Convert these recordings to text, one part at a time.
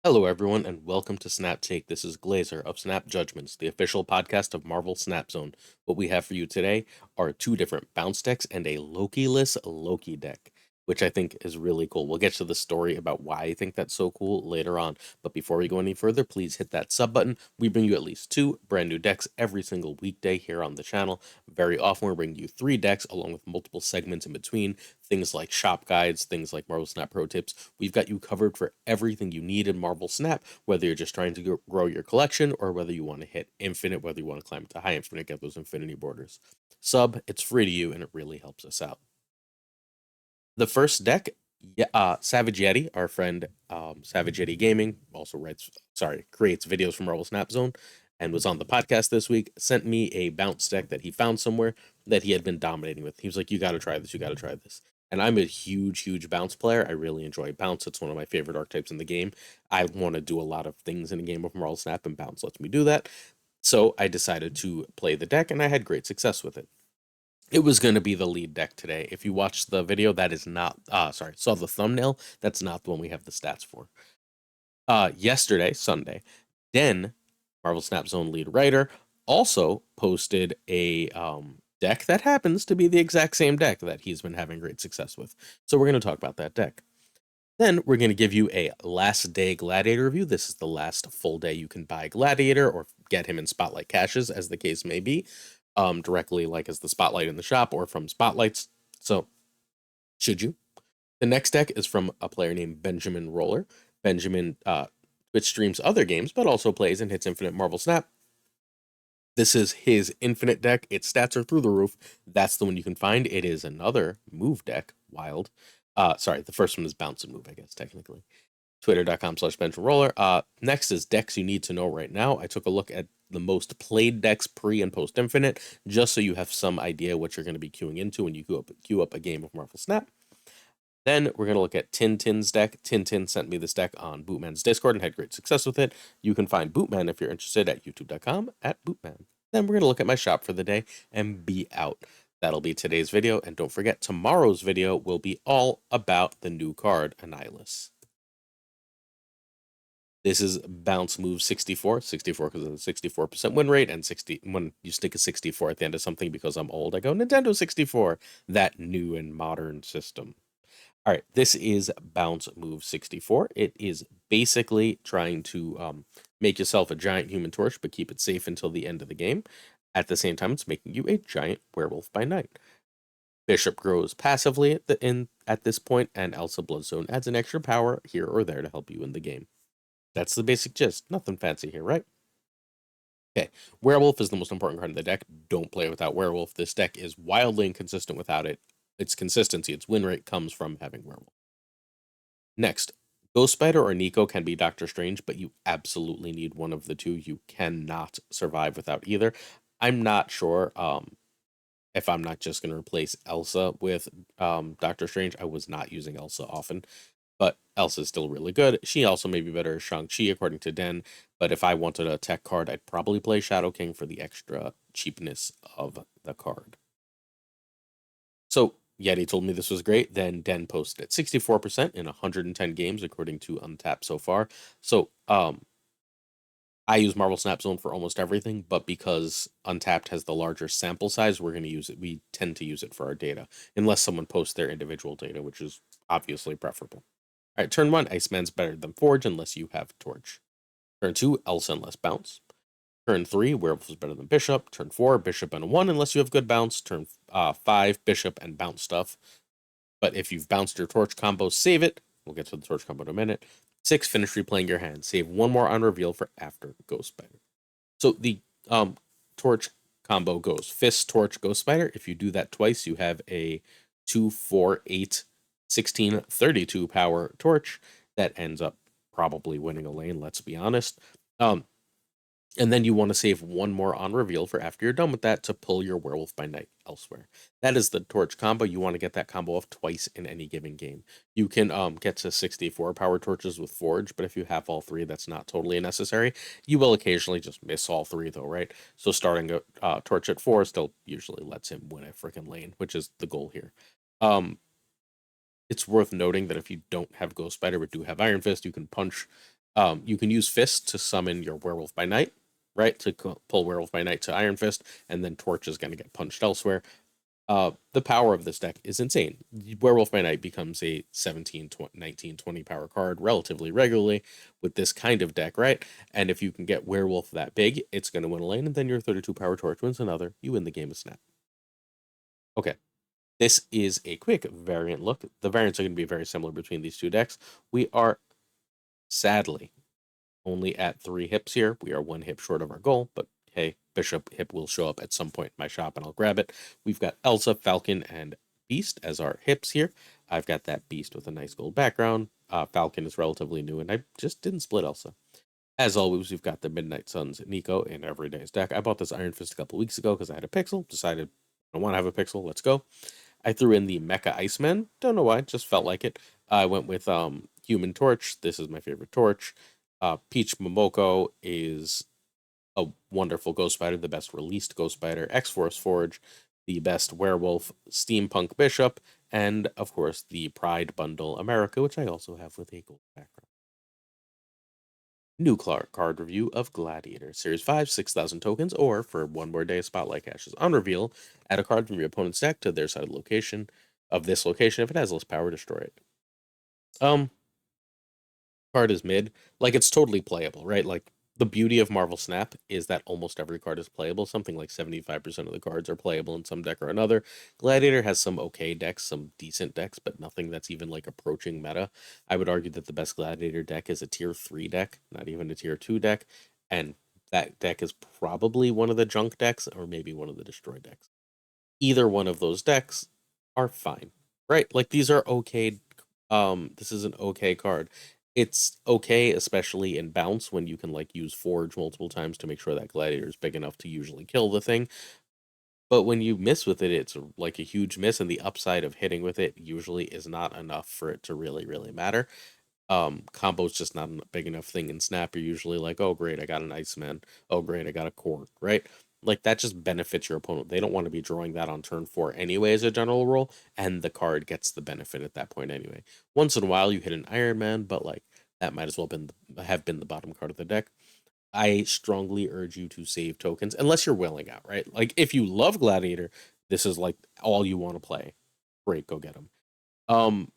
Hello, everyone, and welcome to Snap Take. This is Glazer of Snap Judgments, the official podcast of Marvel Snap Zone. What we have for you today are two different bounce decks and a Loki-less Loki deck, which I think is really cool. We'll get to the story about why I think that's so cool later on. But before we go any further, please hit that sub button. We bring you at least two brand new decks every single weekday here on the channel. Very often, we're bringing you three decks along with multiple segments in between. Things like shop guides, things like Marvel Snap Pro Tips. We've got you covered for everything you need in Marvel Snap, whether you're just trying to grow your collection or whether you want to hit infinite, whether you want to climb to high infinite, get those infinity borders. Sub, it's free to you and it really helps us out. The first deck, yeah, Savage Yeti, our friend Savage Yeti Gaming, also creates videos from Marvel Snap Zone and was on the podcast this week, sent me a bounce deck that he found somewhere that he had been dominating with. He was like, you got to try this, you got to try this. And I'm a huge bounce player. I really enjoy bounce. It's one of my favorite archetypes in the game. I want to do a lot of things in a game of Marvel Snap, and bounce lets me do that. So I decided to play the deck, and I had great success with it. It was going to be the lead deck today. If you watched the video, that is not, saw the thumbnail, that's not the one we have the stats for. Yesterday, Sunday, Den, Marvel Snap Zone lead writer, also posted a deck that happens to be the exact same deck that he's been having great success with. So we're going to talk about that deck. Then we're going to give you a last day Gladiator review. This is the last full day you can buy Gladiator or get him in Spotlight caches, as the case may be, directly like as the Spotlight in the shop or from Spotlights. So, should you? The next deck is from a player named Benjamin Roller. Benjamin Twitch streams other games, but also plays and hits Infinite Marvel Snap. This is his Infinite deck. Its stats are through the roof. That's the one you can find. It is another move deck. Wild. The first one is Bounce and Move, I guess, technically. Twitter.com/BenjaminRoller. Next is decks you need to know right now. I took a look at the most played decks pre and post Infinite, just so you have some idea what you're going to be queuing into when you queue up a game of Marvel Snap. Then we're going to look at Tintin's deck. Tintin sent me this deck on Bootman's Discord and had great success with it. You can find Bootman if you're interested at youtube.com/Bootman. Then we're going to look at my shop for the day and be out. That'll be today's video. And don't forget, tomorrow's video will be all about the new card, Annihilus. This is Bounce Move 64. 64 because of the 64% win rate, and 60 when you stick a 64 at the end of something because I'm old, I go Nintendo 64, that new and modern system. All right, this is Bounce Move 64. It is basically trying to make yourself a giant Human Torch, but keep it safe until the end of the game. At the same time, it's making you a giant werewolf by night. Bishop grows passively at this point, and Elsa Bloodstone adds an extra power here or there to help you in the game. That's the basic gist. Nothing fancy here, right? Okay, Werewolf is the most important card in the deck. Don't play without Werewolf. This deck is wildly inconsistent without it. Its consistency, its win rate comes from having Werewolf. Next, Ghost Spider or Nico can be Doctor Strange, but you absolutely need one of the two. You cannot survive without either. I'm not sure if I'm not just going to replace Elsa with Doctor Strange. I was not using Elsa often, but Elsa's still really good. She also may be better as Shang-Chi, according to Den, but if I wanted a tech card, I'd probably play Shadow King for the extra cheapness of the card. So, Yeti told me this was great, then Den posted it. 64% in 110 games, according to Untapped so far. So, I use Marvel Snap Zone for almost everything, but because Untapped has the larger sample size, we're going to use it. We tend to use it for our data, unless someone posts their individual data, which is obviously preferable. All right, turn 1, Iceman's better than Forge unless you have Torch. Turn 2, Elsa unless Bounce. Turn 3, Werewolf is better than Bishop. Turn 4, Bishop and a 1 unless you have good Bounce. Turn 5, Bishop and Bounce stuff. But if you've bounced your Torch combo, save it. We'll get to the Torch combo in a minute. 6, finish replaying your hand. Save one more on reveal for after Ghost Spider. So the Torch combo goes Fist, Torch, Ghost Spider. If you do that twice, you have a 2, 4, 8, 16, 32 power Torch that ends up probably winning a lane, let's be honest. And then you want to save one more on reveal for after you're done with that to pull your Werewolf by Night elsewhere. That is the Torch combo. You want to get that combo off twice in any given game. You can get to 64 power torches with Forge, but if you have all three, that's not totally necessary. You will occasionally just miss all three, though, right? So starting a Torch at 4 still usually lets him win a freaking lane, which is the goal here. It's worth noting that if you don't have Ghost Spider but do have Iron Fist, you can punch You can use Fist to summon your Werewolf by Night, right? To pull Werewolf by Night to Iron Fist, and then Torch is going to get punched elsewhere. The power of this deck is insane. Werewolf by Night becomes a 17, 20, 19, 20 power card relatively regularly with this kind of deck, right? And if you can get Werewolf that big, it's going to win a lane, and then your 32 power Torch wins another. You win the game of Snap. Okay, this is a quick variant look. The variants are going to be very similar between these two decks. We are sadly only at 3 hips here. We are 1 hip short of our goal, but hey, Bishop hip will show up at some point in my shop and I'll grab it. We've got Elsa, Falcon, and Beast as our hips here. I've got that Beast with a nice gold background. Falcon is relatively new, and I just didn't split Elsa. As always, we've got the Midnight Suns Nico in Everyday's deck. I bought this Iron Fist a couple weeks ago because I had a pixel. Decided I want to have a pixel. Let's go. I threw in the Mecha Iceman. Don't know why, just felt like it. I went with Human Torch. This is my favorite torch. Peach Momoko is a wonderful Ghost Spider, the best released Ghost Spider. X-Force Forge, the best Werewolf Steampunk Bishop, and of course the Pride Bundle America, which I also have with a gold background. New card review of Gladiator. Series 5, 6,000 tokens, or for one more day, Spotlight Caches on reveal. Add a card from your opponent's deck to their side of the location of this location. If it has less power, destroy it. Card is mid. Like, it's totally playable, right? Like, the beauty of Marvel Snap is that almost every card is playable. Something like 75% of the cards are playable in some deck or another. Gladiator has some okay decks, some decent decks, but nothing that's even like approaching meta. I would argue that the best Gladiator deck is a tier 3 deck, not even a tier 2 deck, and that deck is probably one of the junk decks or maybe one of the destroy decks. Either one of those decks are fine, right? Like, these are okay. This is an okay card. It's okay, especially in bounce, when you can like use Forge multiple times to make sure that Gladiator is big enough to usually kill the thing. But when you miss with it, it's like a huge miss, and the upside of hitting with it usually is not enough for it to really matter. Combo's just not a big enough thing in Snap. You're usually like, oh great, I got an Iceman. Oh great, I got a Cord, right? Like, that just benefits your opponent. They don't want to be drawing that on turn 4 anyway as a general rule, and the card gets the benefit at that point anyway. Once in a while you hit an Iron Man, but like, that might as well have been the bottom card of the deck. I strongly urge you to save tokens unless you're willing out, right? Like, if you love Gladiator, this is like all you want to play. Great, go get them.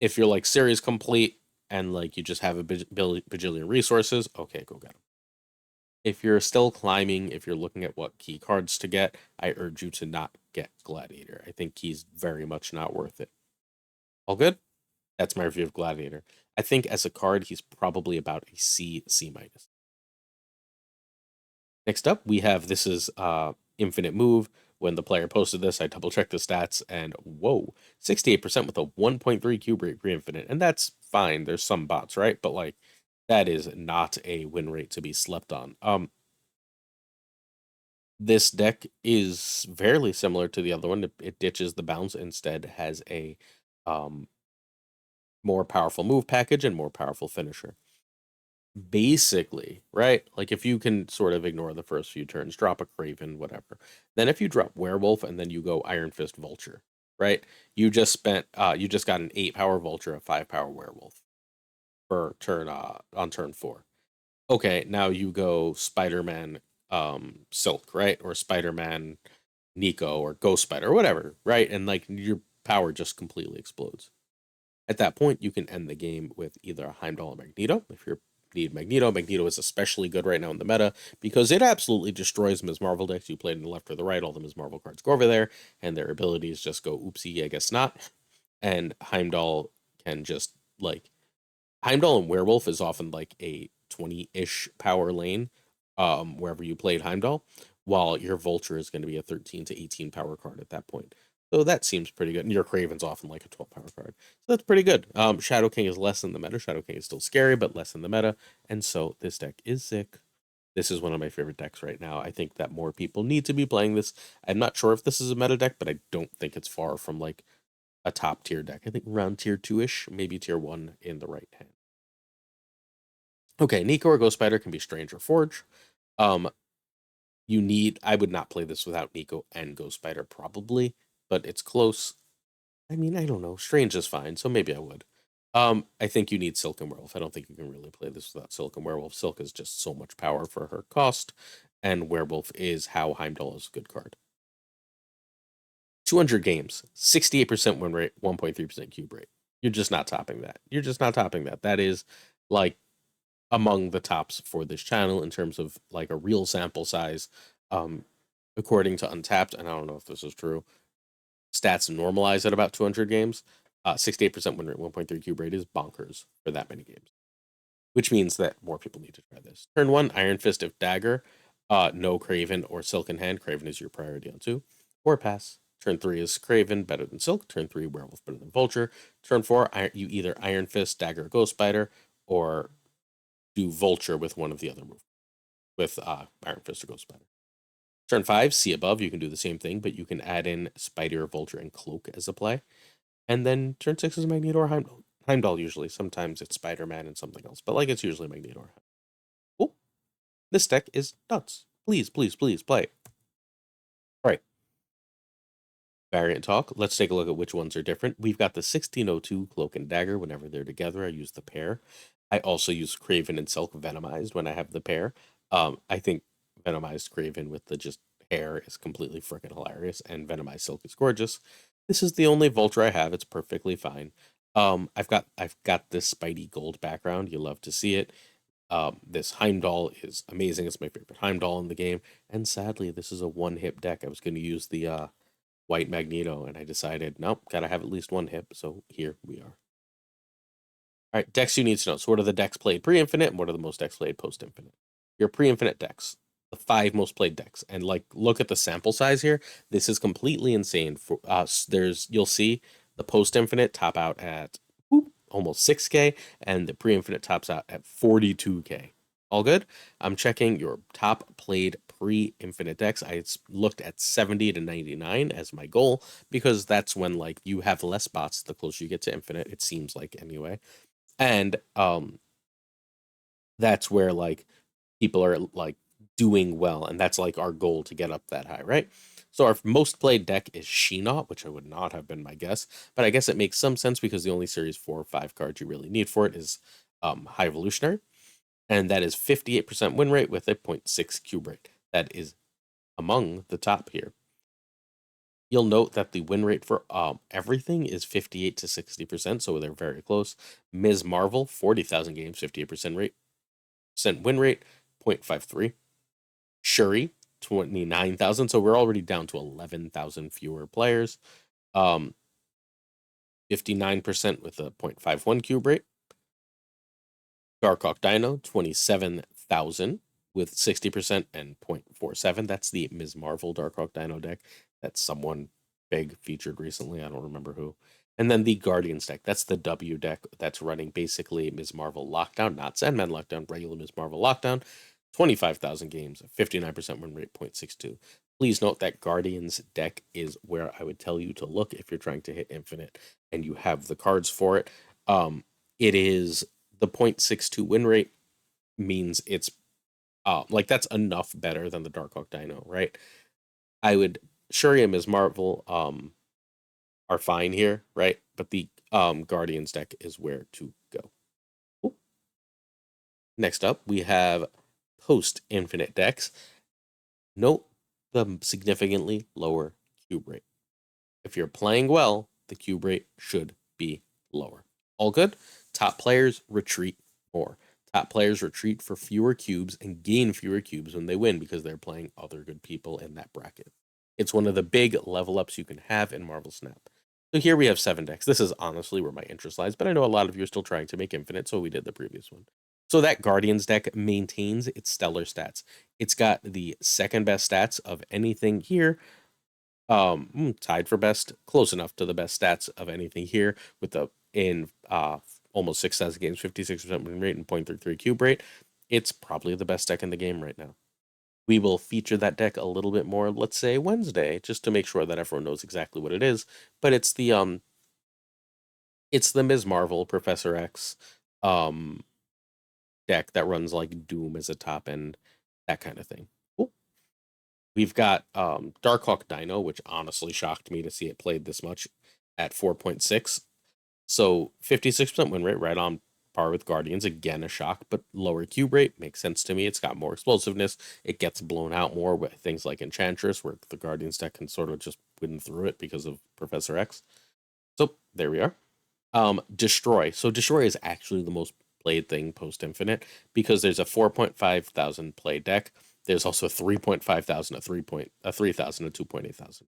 If you're like series complete and like you just have a bajillion resources, okay, go get them. If you're still climbing, if you're looking at what key cards to get, I urge you to not get Gladiator. I think he's very much not worth it. All good? That's my review of Gladiator. I think as a card, he's probably about a C, C minus. Next up, we have this is Infinite Move. When the player posted this, I double checked the stats, and whoa, 68% with a 1.3 cube rate pre infinite. And that's fine. There's some bots, right? But like, that is not a win rate to be slept on. This deck is fairly similar to the other one. It ditches the bounce, instead has a more powerful move package and more powerful finisher. Basically, right? Like, if you can sort of ignore the first few turns, drop a Craven, whatever. Then if you drop Werewolf and then you go Iron Fist Vulture, right? You just got an 8 power Vulture, a 5 power Werewolf for turn on turn 4. Okay, now you go Spider-Man Silk, right? Or Spider-Man Nico or Ghost Spider or whatever, right? And like, your power just completely explodes. At that point, you can end the game with either a Heimdall or Magneto. If you need Magneto, Magneto is especially good right now in the meta because it absolutely destroys Ms. Marvel decks. You play it in the left or the right, all the Ms. Marvel cards go over there, and their abilities just go oopsie, I guess not. And Heimdall can just like, Heimdall and Werewolf is often like a 20-ish power lane, wherever you played Heimdall, while your Vulture is going to be a 13 to 18 power card at that point. So that seems pretty good. And your Craven's often like a 12 power card. So that's pretty good. Shadow King is less in the meta. Shadow King is still scary, but less in the meta. And so this deck is sick. This is one of my favorite decks right now. I think that more people need to be playing this. I'm not sure if this is a meta deck, but I don't think it's far from like a top tier deck. I think around tier 2-ish, maybe tier 1 in the right hand. Okay, Nico or Ghost Spider can be Strange or Forge. I would not play this without Nico and Ghost Spider probably, but it's close. I mean, I don't know. Strange is fine, so maybe I would. I think you need Silk and Werewolf. I don't think you can really play this without Silk and Werewolf. Silk is just so much power for her cost, and Werewolf is how Heimdall is a good card. 200 games, 68% win rate, 1.3% cube rate. You're just not topping that. You're just not topping that. That is like among the tops for this channel in terms of like a real sample size. Um, According to Untapped, and I don't know if this is true, stats normalize at about 200 games. 68% win rate, 1.3 cube rate is bonkers for that many games, which means that more people need to try this. Turn 1, Iron Fist of Dagger. No Craven or Silken Hand. Craven is your priority on 2. Or pass. Turn 3 is Craven, better than Silk. Turn 3, Werewolf, better than Vulture. Turn 4, you either Iron Fist, Dagger, Ghost Spider, or do Vulture with one of the other moves, with Iron Fist or Ghost Spider. Turn 5, see above, you can do the same thing, but you can add in Spider, Vulture, and Cloak as a play. And then turn 6 is Magneto or Heimdall. Heimdall usually. Sometimes it's Spider-Man and something else, but like it's usually Magneto or Heimdall. Cool. This deck is nuts. Please, please, please play. All right. Variant talk. Let's take a look at which ones are different. We've got the 1602 Cloak and Dagger. Whenever they're together, I use the pair. I also use Craven and Silk Venomized when I have the pair. I think Venomized Craven with the just hair is completely freaking hilarious, and Venomized Silk is gorgeous. This is the only Vulture I have. It's perfectly fine. I've got this Spidey gold background. You love to see it. This Heimdall is amazing. It's my favorite Heimdall in the game. And sadly, this is a one-hip deck. I was going to use the white Magneto, and I decided, nope, gotta have at least one hip, so here we are. All right, decks you need to know. So what are the decks played pre-infinite, and what are the most decks played post-infinite? Your pre-infinite decks, the 5 most played decks, and like look at the sample size here. This is completely insane. For you'll see the post-infinite top out at almost 6K, and the pre-infinite tops out at 42K. All good. I'm checking your top played pre-infinite decks. I looked at 70 to 99 as my goal because that's when like you have less spots the closer you get to infinite. It seems like anyway, and that's where like people are like doing well, and that's like our goal to get up that high, right? So our most played deck is Sheena, which I would not have been my guess, but I guess it makes some sense because the only series 4 or 5 cards you really need for it is High Evolutionary, and that is 58% win rate with a 0.6 cube rate. That is among the top here. You'll note that the win rate for everything is 58 to 60%, so they're very close. Ms. Marvel, 40,000 games, 58% win rate, 0.53. Shuri, 29,000, so we're already down to 11,000 fewer players. 59% with a 0.51 cube rate. Darkhawk Dino, 27,000 with 60% and 0.47. That's the Ms. Marvel Darkhawk Dino deck that someone big featured recently. I don't remember who. And then the Guardians deck. That's the W deck that's running basically Ms. Marvel Lockdown, not Sandman Lockdown, regular Ms. Marvel Lockdown. 25,000 games, 59% win rate, 0.62. Please note that Guardians deck is where I would tell you to look if you're trying to hit Infinite and you have the cards for it. It is the 0.62 win rate means it's like that's enough better than the Darkhawk Dino, right? I would Shuri and Ms. Marvel are fine here, right? But the Guardians deck is where to go. Cool. Next up, we have post infinite decks. Note the significantly lower cube rate. If you're playing well, the cube rate should be lower. All good? Top players retreat more. Top players retreat for fewer cubes and gain fewer cubes when they win because they're playing other good people in that bracket. It's one of the big level ups you can have in Marvel Snap. So here we have 7 decks. This is honestly where my interest lies, but I know a lot of you are still trying to make Infinite, so we did the previous one. So that Guardians deck maintains its stellar stats. It's got the second best stats of anything here, tied for best, close enough to the best stats of anything here with the in almost 6,000 games, 56% win rate and 0.33 cube rate. It's probably the best deck in the game right now. We will feature that deck a little bit more, let's say Wednesday, just to make sure that everyone knows exactly what it is. But it's the Ms. Marvel Professor X deck that runs like Doom as a top end, that kind of thing. Cool. We've got Darkhawk Dino, which honestly shocked me to see it played this much at 4.6. So 56% win rate, right on par with Guardians. Again, a shock, but lower cube rate makes sense to me. It's got more explosiveness. It gets blown out more with things like Enchantress, where the Guardians deck can sort of just win through it because of Professor X. So there we are. Destroy. So destroy is actually the most played thing post Infinite because there's a 4.5 thousand play deck. There's also a 3.5 thousand, a 3,000, a 2.8 thousand.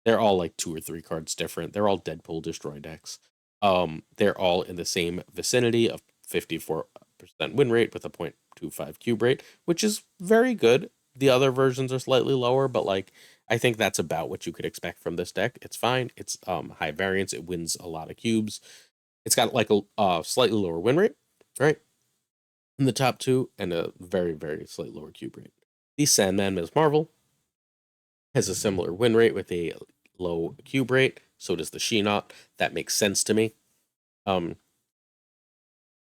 They're all like 2 or 3 cards different. They're all Deadpool destroy decks. They're all in the same vicinity of 54% win rate with a 0.25 cube rate, which is very good. The other versions are slightly lower, but like I think that's about what you could expect from this deck. It's fine. It's high variance. It wins a lot of cubes. It's got like a slightly lower win rate, right? In the top two, and a very, very slightly lower cube rate. The Sandman Ms. Marvel has a similar win rate with a low cube rate. So does the She-Not. That makes sense to me. Um,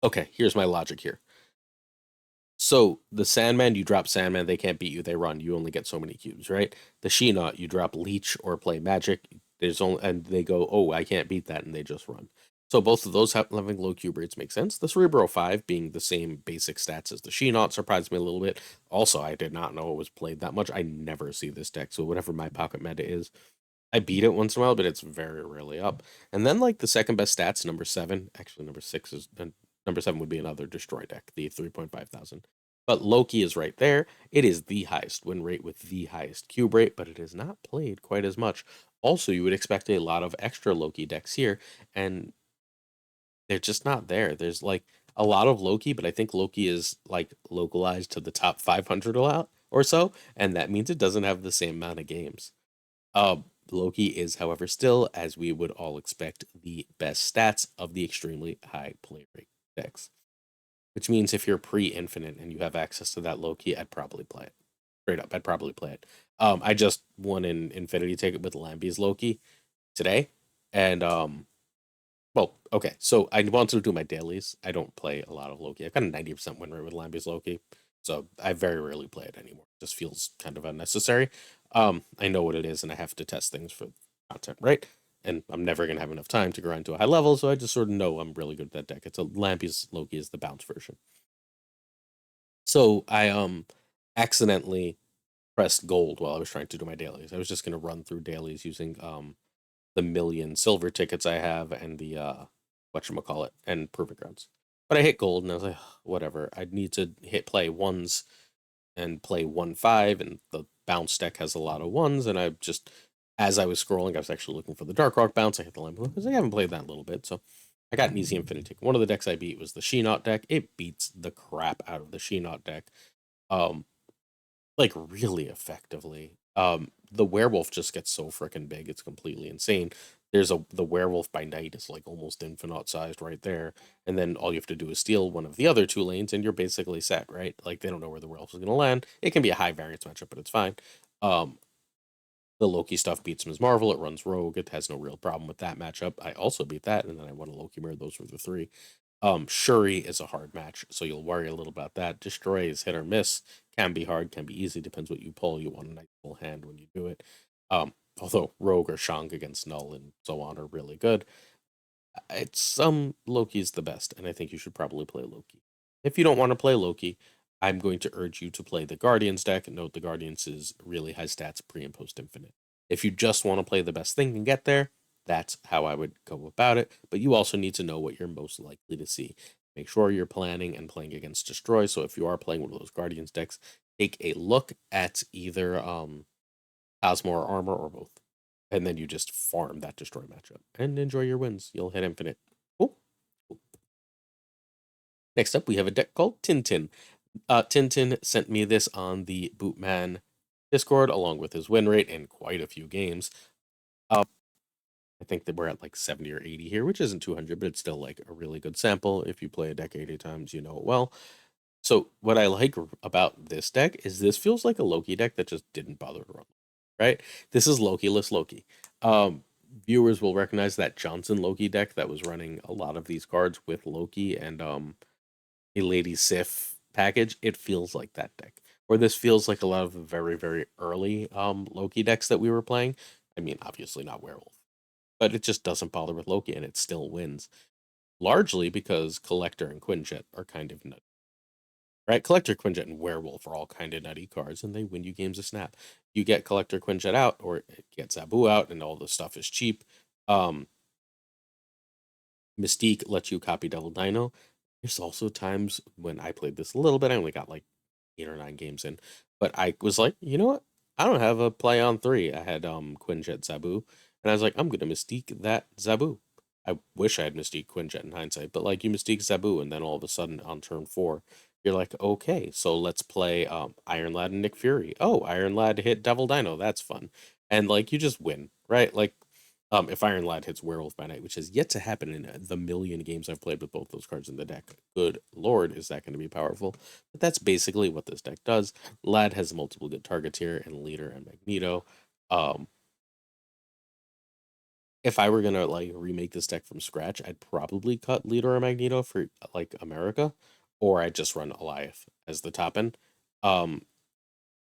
okay, here's my logic here. So the Sandman, you drop Sandman, they can't beat you, they run. You only get so many cubes, right? The She-Not, you drop Leech or play Magic, there's only and they go, oh, I can't beat that, and they just run. So both of those having low cube rates make sense. The Cerebro 5 being the same basic stats as the She-Not surprised me a little bit. Also, I did not know it was played that much. I never see this deck, so whatever my pocket meta is, I beat it once in a while, but it's very rarely up. And then like the second best stats, number 7, actually number 6 is number 7 would be another destroy deck, the 3.5 thousand. But Loki is right there. It is the highest win rate with the highest cube rate, but it is not played quite as much. Also, you would expect a lot of extra Loki decks here, and they're just not there. There's like a lot of Loki, but I think Loki is like localized to the top 500 a lot or so, and that means it doesn't have the same amount of games. Uh, Loki is, however, still, as we would all expect, the best stats of the extremely high play rate decks. Which means if you're pre-infinite and you have access to that Loki, I'd probably play it. Straight up, I'd probably play it. I just won an Infinity ticket with Lamby's Loki today, and well, okay. So I want to do my dailies. I don't play a lot of Loki. I've got a 90% win rate with Lamby's Loki, so I very rarely play it anymore. It just feels kind of unnecessary. I know what it is, and I have to test things for content, right? And I'm never gonna have enough time to grind to a high level, so I just sort of know I'm really good at that deck. It's a Lamby's Loki is the bounce version. So I accidentally pressed gold while I was trying to do my dailies. I was just gonna run through dailies using the million silver tickets I have and the whatchamacallit and proving grounds. But I hit gold and I was like, whatever. I'd need to hit play ones and play 1-5, and the bounce deck has a lot of ones, and I just as I was scrolling, I was actually looking for the Dark Rock bounce. I hit the lamp because I haven't played that in a little bit, so I got an easy infinity ticket. One of the decks I beat was the She-Not deck. It beats the crap out of the She-Not deck. Um, like really effectively. The werewolf just gets so freaking big, it's completely insane. There's the werewolf by night is like almost infinite sized right there, and then all you have to do is steal one of the other 2 lanes, and you're basically set, right? Like they don't know where the werewolf is gonna land. It can be a high variance matchup, but it's fine. Um, the Loki stuff beats Ms. Marvel. It runs Rogue. It has no real problem with that matchup. I also beat that, and then I won a Loki mirror. Those were the three. Shuri is a hard match, so you'll worry a little about that. Destroy is hit or miss. Can be hard, can be easy. Depends what you pull. You want a nice full hand when you do it. Although Rogue or Shang against Null and so on are really good. It's Loki's the best, and I think you should probably play Loki. If you don't want to play Loki, I'm going to urge you to play the Guardians deck. Note the Guardians is really high stats pre and post infinite. If you just want to play the best thing and get there, that's how I would go about it. But you also need to know what you're most likely to see. Make sure you're planning and playing against Destroy. So if you are playing one of those Guardians decks, take a look at either Cosmo or Armor or both. And then you just farm that Destroy matchup and enjoy your wins. You'll hit infinite. Cool. Next up, we have a deck called Tintin. Tintin sent me this on the Bootman Discord along with his win rate in quite a few games. I think that we're at like 70 or 80 here, which isn't 200, but it's still like a really good sample. If you play a deck 80 times, you know it well. So what I like about this deck is this feels like a Loki deck that just didn't bother to run, right? This is Loki-less Loki. Viewers will recognize that Johnson Loki deck that was running a lot of these cards with Loki and a Lady Sif package. It feels like that deck. Or this feels like a lot of the very, very early Loki decks that we were playing. I mean, obviously not Werewolf. but it just doesn't bother with Loki and it still wins. Largely because Collector and Quinjet are kind of nutty. Right? Collector, Quinjet, and Werewolf are all kind of nutty cards, and they win you games of Snap. You get Collector, Quinjet out, or get Zabu out, and all the stuff is cheap. Um, Mystique lets you copy Double Dino. There's also times when I played this a little bit. I only got like 8 or 9 games in, but I was like, you know what? I don't have a play on 3. I had Quinjet Zabu, and I was like, I'm gonna Mystique that Zabu. I wish I had Mystique Quinjet in hindsight, but like you Mystique Zabu, and then all of a sudden on turn 4, you're like, okay, so let's play Iron Lad and Nick Fury. Oh, Iron Lad hit Devil Dino. That's fun, and like you just win, right? Like if Iron Lad hits Werewolf by Night, which has yet to happen in the million games I've played with both those cards in the deck. Good lord, is that going to be powerful? But that's basically what this deck does. Lad has multiple good targets here, and Leader and Magneto. Um, if I were gonna like remake this deck from scratch, I'd probably cut Leader or Magneto for like America, or I'd just run Eliath as the top end. Um,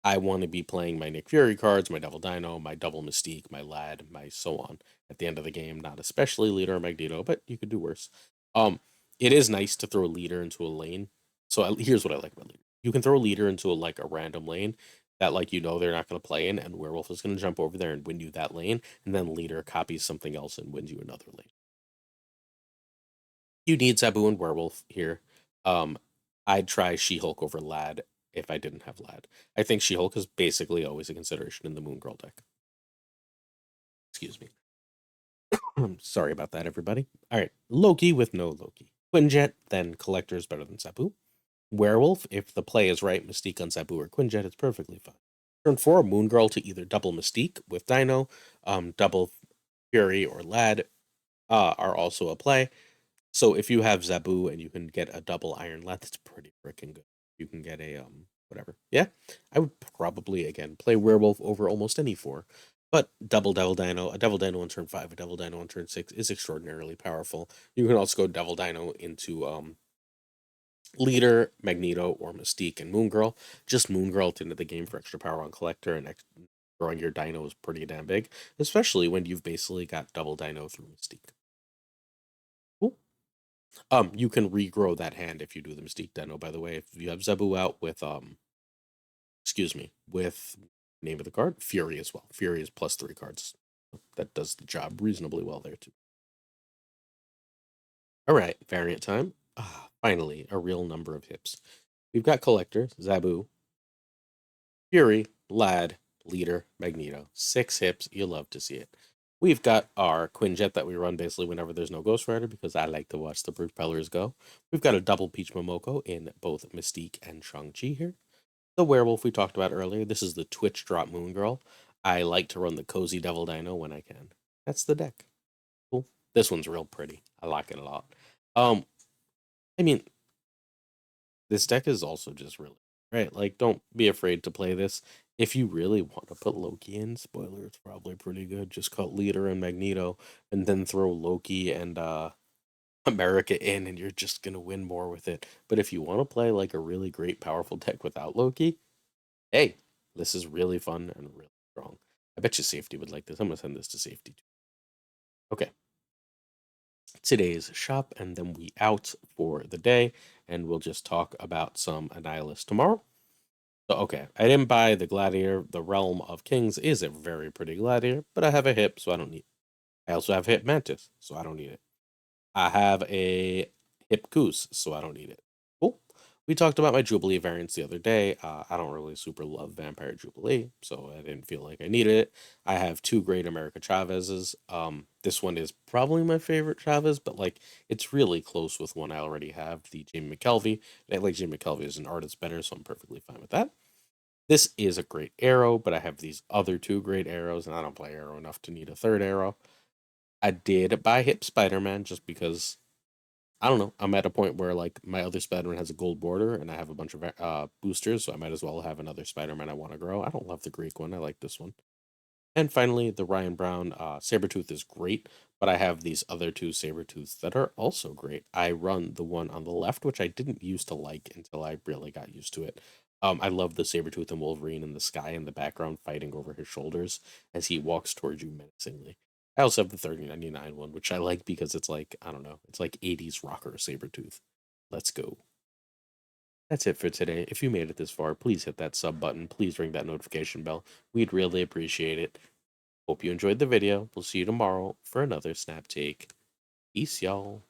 I want to be playing my Nick Fury cards, my Devil Dino, my Double Mystique, my Lad, my so on at the end of the game. Not especially Leader or Magneto, but you could do worse. It is nice to throw a Leader into a lane. So here's what I like about Leader: you can throw a Leader into like a random lane that like they're not going to play in, and Werewolf is going to jump over there and win you that lane, and then Leader copies something else and wins you another lane. You need Zabu and Werewolf here. Um, I'd try She-Hulk over Lad if I didn't have Lad. I think She-Hulk is basically always a consideration in the Moon Girl deck. Excuse me. Sorry about that, everybody. All right, Loki with no Loki. Quinjet, then Collector is better than Zabu. Werewolf, if the play is right, Mystique on Zabu or Quinjet, it's perfectly fine. Turn 4, Moon Girl to either double Mystique with Dino, double Fury or Lad are also a play. So if you have Zabu and you can get a double Iron Lad, that's pretty freaking good. You can get a whatever. Yeah, I would probably again play Werewolf over almost any 4. But double Devil Dino, a Devil Dino on turn 5, a Devil Dino on turn 6 is extraordinarily powerful. You can also go Devil Dino into Leader, Magneto, or Mystique and Moon Girl. Just Moon Girl into the game for extra power on Collector, and growing your Dino is pretty damn big, especially when you've basically got double Dino through Mystique. Cool. You can regrow that hand if you do the Mystique Dino, by the way. If you have Zebu out with excuse me, with name of the card, Fury as well. Fury is +3 cards. That does the job reasonably well there too. Alright, variant time. Finally, a real number of hips. We've got Collector, Zabu, Fury, Lad, Leader, Magneto. 6 hips, you love to see it. We've got our Quinjet that we run basically whenever there's no Ghost Rider because I like to watch the propellers go. We've got a double Peach Momoko in both Mystique and Shang-Chi here. The Werewolf we talked about earlier. This is the Twitch Drop Moon Girl. I like to run the Cozy Devil Dino when I can. That's the deck. Cool. This one's real pretty. I like it a lot. I mean, this deck is also just really right. Like, don't be afraid to play this. If you really want to put Loki in, spoiler, it's probably pretty good. Just cut Leader and Magneto, and then throw Loki and America in, and you're just gonna win more with it. But if you want to play like a really great, powerful deck without Loki, hey, this is really fun and really strong. I bet you Safety would like this. I'm gonna send this to Safety too. Okay, today's shop, and then we out for the day, and we'll just talk about some Annihilus tomorrow. So, okay, I didn't buy the Gladiator. The Realm of Kings is a very pretty Gladiator, but I have a hip, so I don't need it. I also have Hip Mantis, so I don't need it. I have a Hip Goose, so I don't need it. Cool. We talked about my Jubilee variants the other day. I don't really super love Vampire Jubilee, so I didn't feel like I needed it. I have 2 Great America Chavez's. This one is probably my favorite Chavez, but like it's really close with one I already have, the Jamie McKelvey. I like Jamie McKelvey as an artist better, so I'm perfectly fine with that. This is a great arrow, but I have these other 2 great arrows, and I don't play arrow enough to need a third arrow. I did buy Hip Spider-Man just because I don't know. I'm at a point where like my other Spider-Man has a gold border, and I have a bunch of boosters, so I might as well have another Spider-Man I want to grow. I don't love the Greek one. I like this one. And finally, the Ryan Brown Sabretooth is great, but I have these other 2 Sabretooths that are also great. I run the one on the left, which I didn't used to like until I really got used to it. I love the Sabretooth and Wolverine in the sky in the background fighting over his shoulders as he walks towards you menacingly. I also have the 3099 one, which I like because it's like, I don't know, it's like 80s rocker Sabretooth. Let's go. That's it for today. If you made it this far, please hit that sub button. Please ring that notification bell. We'd really appreciate it. Hope you enjoyed the video. We'll see you tomorrow for another Snap Take. Peace, y'all.